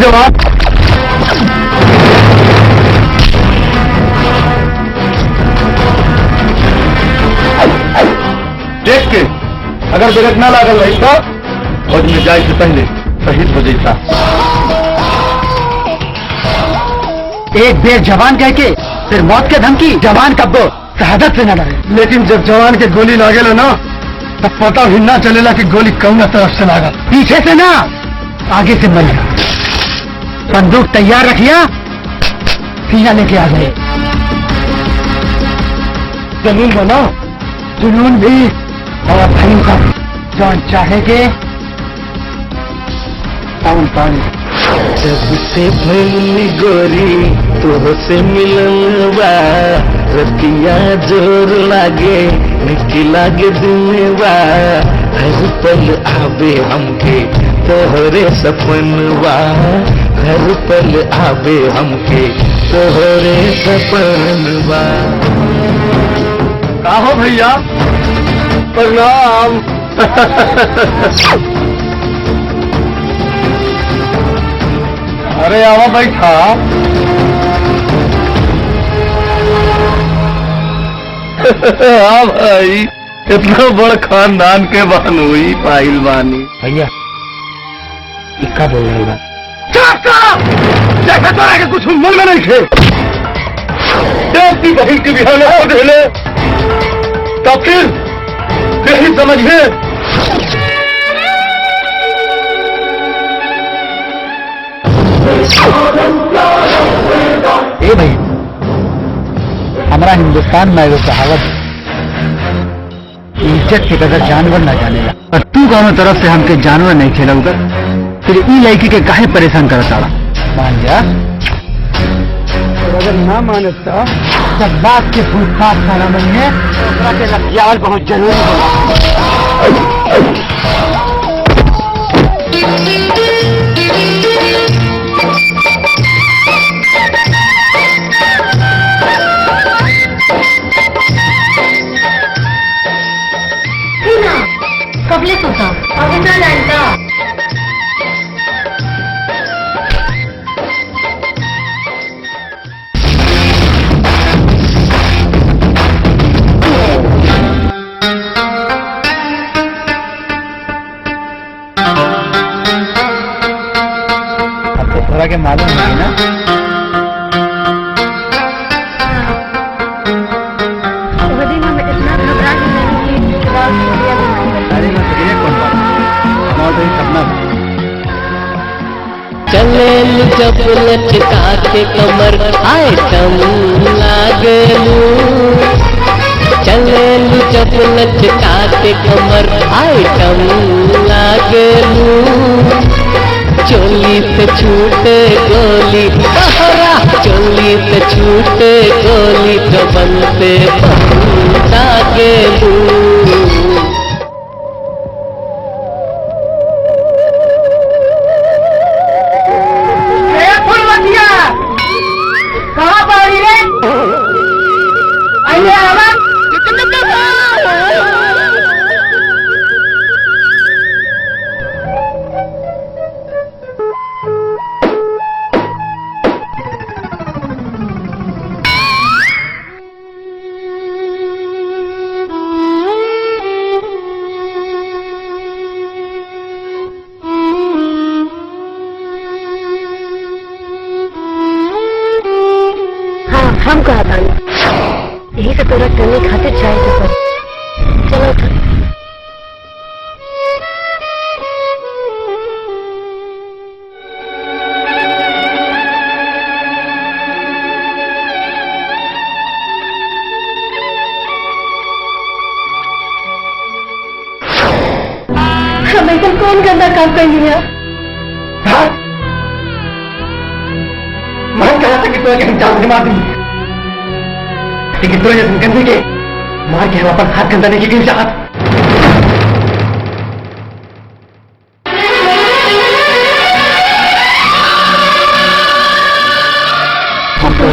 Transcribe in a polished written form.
जवान। देख के अगर ब्रेक ना लागल रही तो फौज में जाए से पहले शहीद हो जाता। एक बेर जवान कह के फिर मौत के धमकी। जवान कब शहादत से न डरे। लेकिन जब जवान के गोली लागेला ना तब पता भी ना चलेला कि गोली कौन तरफ से लागल। पीछे से ना आगे से मरिया। बंदूक तैयार रखिया, सीना लेके आ गए। जमीन बना जुनून भी और भयंकर। जौन चाहेगे पवन पानी। जब से भैली गोरी तुहसे मिलनवा, रतिया जोर लागे निकी लागे दिनवा। हर पल आवे हमके तोहरे सपनवा, हर पल आवे हमके तोहरे सपनवा। का हो भैया, प्रणाम। अरे आवा बैठा। हाँ भाई, इतना बड़ खानदान के बहनोई पाइल बानी। भैया इक्का बोल रही बात। जैसे तो आगे कुछ मन में नहीं थे। देवती बहन की बिहान हो ढेले तो फिर यही समझिए। ए भाई, हमारा हिंदुस्तान में एगो कहावत है, इज्जत के कदर जानवर ना जानेला। और तू कौनो तरफ से हमके जानवर नहीं खेला उधर, फिर ई लड़की के काहे परेशान करता। मान जा। अगर ना माने तो जब बात के फूटपाथ खाना बनिए तो लखियाल बहुत जरूरी होगा। कबले सोता अविंदा लैंटा। अब तो थोड़ा के मालूम नहीं ना। में इतना घबरा के नहीं कि अरे मैं तुझे कौन बात हमारा तो सपना। चले जब लचका के कमर आइटम लागलू। चले जब लचका के कमर आइटम लागलू। चोली से छूटे गोली बहरा, चोली से छूटे गोली जबन से लागलू। कहाँ पड़ी रे? आइए आवाज। हम कहा था यही से तोरा करने खातिर चाहे तो पर चलो तो। हम एकदम कौन गंदा काम कर लिया। मैं कहा था कि तुम्हें हम जान से मार देंगे, लेकिन तुम्हें गंदी के मार के हम अपन हाथ गंदा नहीं की चाहत। हम तो